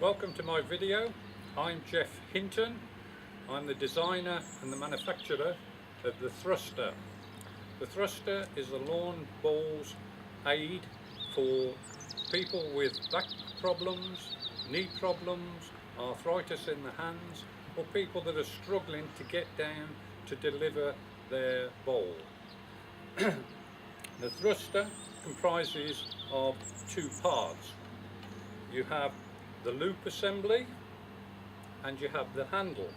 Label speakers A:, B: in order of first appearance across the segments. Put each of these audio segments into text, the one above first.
A: Welcome to my video. I'm Jeff Hinton. I'm the designer and the manufacturer of the Thruster. The Thruster is a lawn bowls aid for people with back problems, knee problems, arthritis in the hands, or people that are struggling to get down to deliver their bowl. The Thruster comprises of two parts. You have the loop assembly and you have the handle.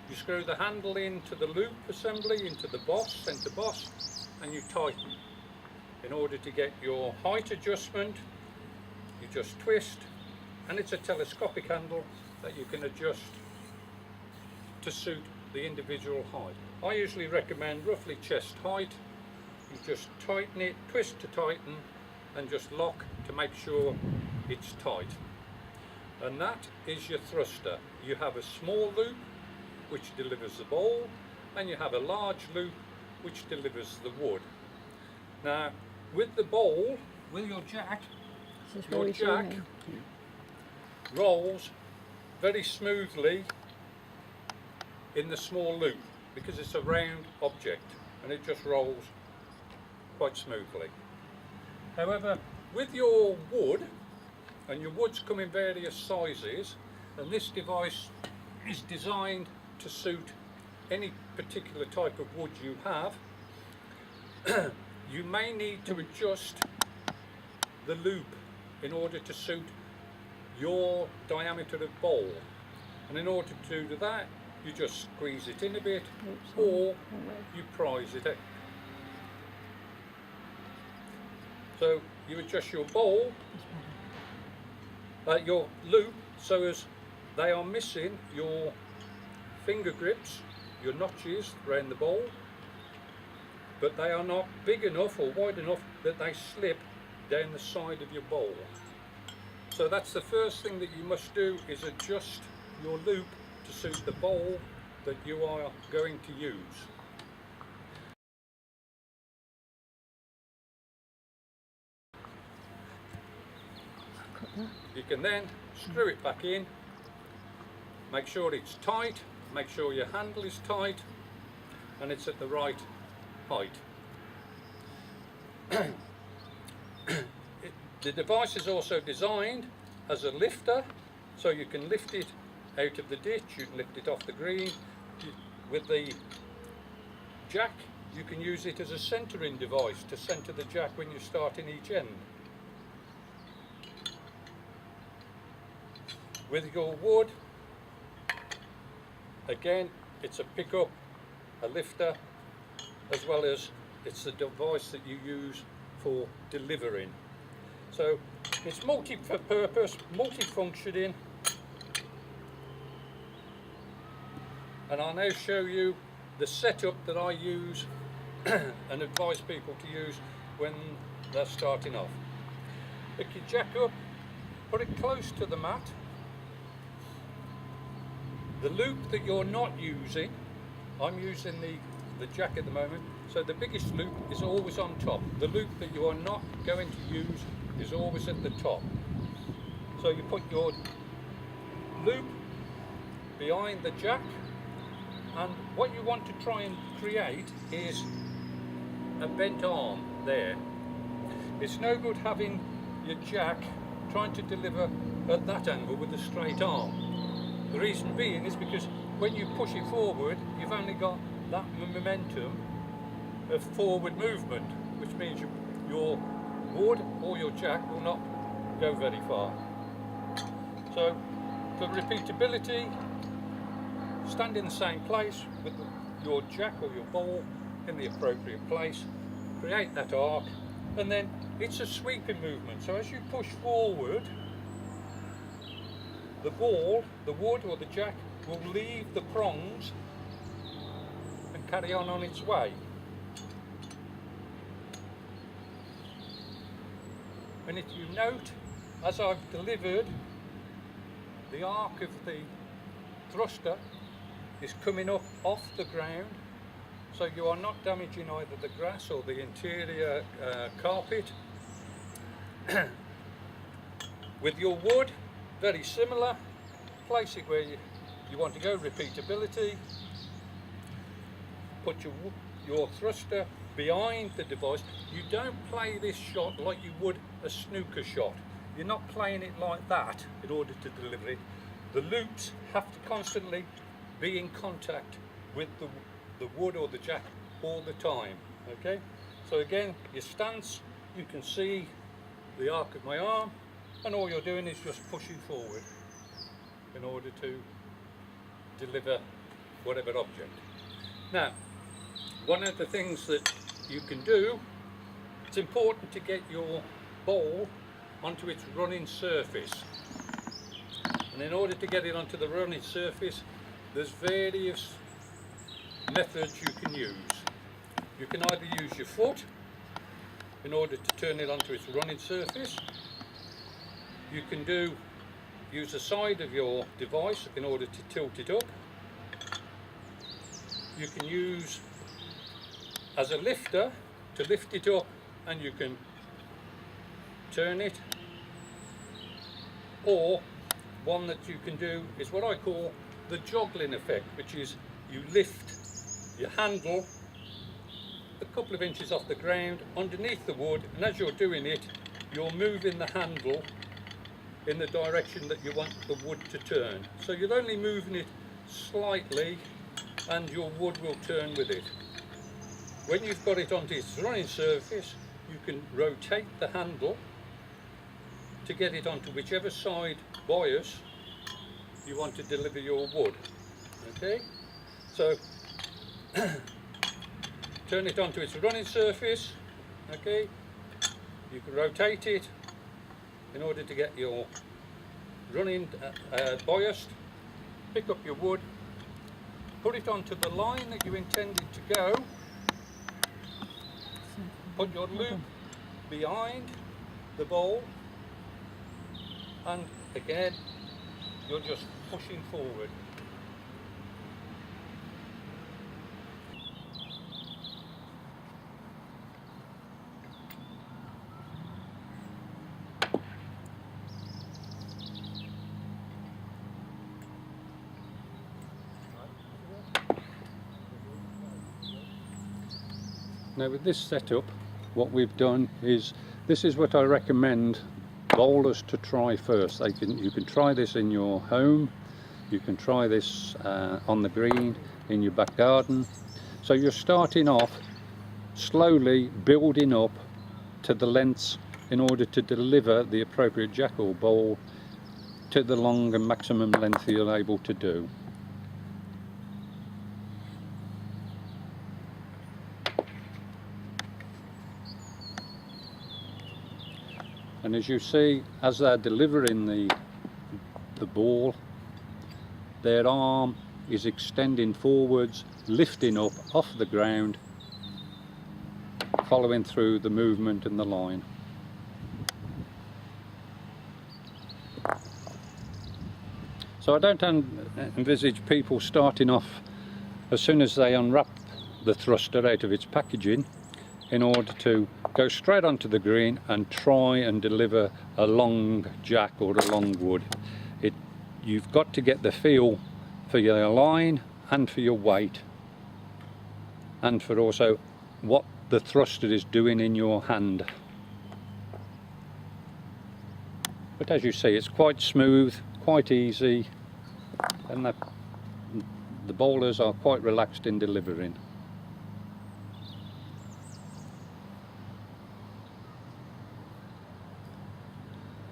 A: You screw the handle into the loop assembly, into the boss, centre boss, and you tighten. In order to get your height adjustment, you just twist, and it's a telescopic handle that you can adjust to suit the individual height. I usually recommend roughly chest height. You just tighten it, twist to tighten, and just lock to make sure it's tight. And that is your Thruster. You have a small loop which delivers the bowl, and you have a large loop which delivers the wood. Now with the bowl, with your jack rolls very smoothly in the small loop because it's a round object and it just rolls quite smoothly. However, with your wood, and your woods come in various sizes, and this device is designed to suit any particular type of wood you have, you may need to adjust the loop in order to suit your diameter of bowl. And in order to do that, you just squeeze it in a bit, or you prise it out. So you adjust your bowl, your loop, so as they are missing your finger grips, your notches around the bowl, but they are not big enough or wide enough that they slip down the side of your bowl. So that's the first thing that you must do, is adjust your loop to suit the bowl that you are going to use. You can then screw it back in, make sure it's tight, make sure your handle is tight and it's at the right height. The device is also designed as a lifter, so you can lift it out of the ditch, you can lift it off the green. With the jack, you can use it as a centering device to center the jack when you start in each end. With your wood, again, it's a pickup, a lifter, as well as it's the device that you use for delivering. So it's multi-purpose, multi-functioning, and I'll now show you the setup that I use and advise people to use when they're starting off. Pick your jack up, put it close to the mat. The loop that you're not using, I'm using the jack at the moment, so the biggest loop is always on top. The loop that you are not going to use is always at the top. So you put your loop behind the jack, and what you want to try and create is a bent arm there. It's no good having your jack trying to deliver at that angle with a straight arm. The reason being is because when you push it forward, you've only got that momentum of forward movement, which means your wood or your jack will not go very far. So for repeatability, stand in the same place with your jack or your bowl in the appropriate place, create that arc, and then it's a sweeping movement. So as you push forward, the ball, the wood or the jack will leave the prongs and carry on its way. And if you note, as I've delivered, the arc of the Thruster is coming up off the ground, so you are not damaging either the grass or the interior carpet. With your wood, very similar. Place it where you want to go, repeatability. Put your thruster behind the device. You don't play this shot like you would a snooker shot. You're not playing it like that in order to deliver it. The loops have to constantly be in contact with the wood or the jack all the time. Okay, so again, your stance, you can see the arc of my arm, and all you're doing is just pushing forward in order to deliver whatever object. Now, one of the things that you can do, it's important to get your bowl onto its running surface. And in order to get it onto the running surface, there's various methods you can use. You can either use your foot in order to turn it onto its running surface. You can use the side of your device in order to tilt it up. You can use as a lifter to lift it up, and you can turn it. Or one that you can do is what I call the joggling effect, which is you lift your handle a couple of inches off the ground underneath the wood, and as you're doing it, you're moving the handle in the direction that you want the wood to turn. So you're only moving it slightly and your wood will turn with it. When you've got it onto its running surface, you can rotate the handle to get it onto whichever side bias you want to deliver your wood. Okay, so turn it onto its running surface. Okay, you can rotate it in order to get your running biased. Pick up your wood, put it onto the line that you intended to go, put your loop behind the bowl, and again you're just pushing forward. Now with this setup, what we've done is, this is what I recommend bowlers to try first. You can try this in your home, you can try this on the green, in your back garden. So you're starting off slowly building up to the lengths in order to deliver the appropriate jack or bowl to the long and maximum length you're able to do. And as you see, as they're delivering the ball, their arm is extending forwards, lifting up off the ground, following through the movement and the line. So I don't envisage people starting off as soon as they unwrap the thruster out of its packaging in order to go straight onto the green and try and deliver a long jack or a long wood. You've got to get the feel for your line and for your weight, and for also what the thruster is doing in your hand. But as you see, it's quite smooth, quite easy, and the bowlers are quite relaxed in delivering.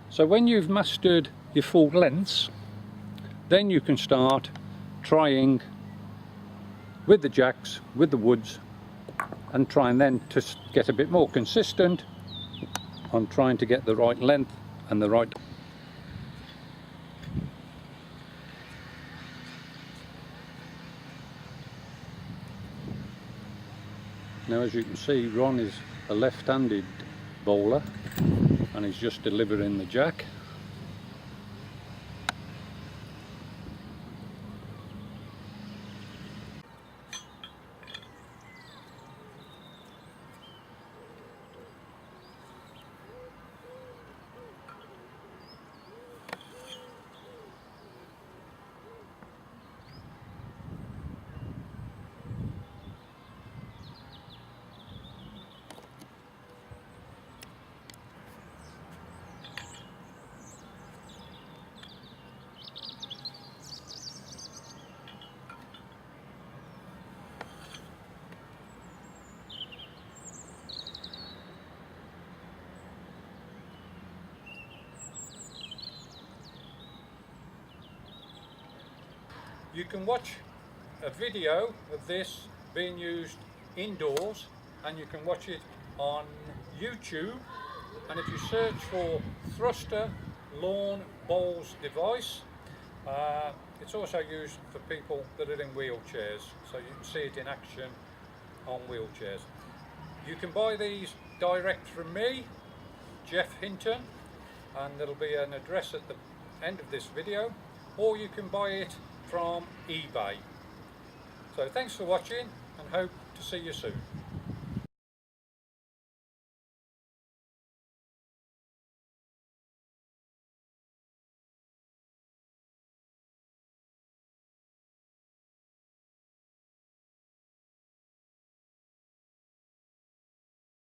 A: So when you've mastered your full lengths, then you can start trying with the jacks, with the woods, and trying then to get a bit more consistent on trying to get the right length and the right. Now as you can see, Ron is a left-handed bowler and he's just delivering the jack. You can watch a video of this being used indoors, and you can watch it on YouTube, and if you search for Thruster Lawn Bowls device, it's also used for people that are in wheelchairs, so you can see it in action on wheelchairs. You can buy these direct from me, Jeff Hinton, and there'll be an address at the end of this video, or you can buy it from eBay. So thanks for watching, and hope to see you soon.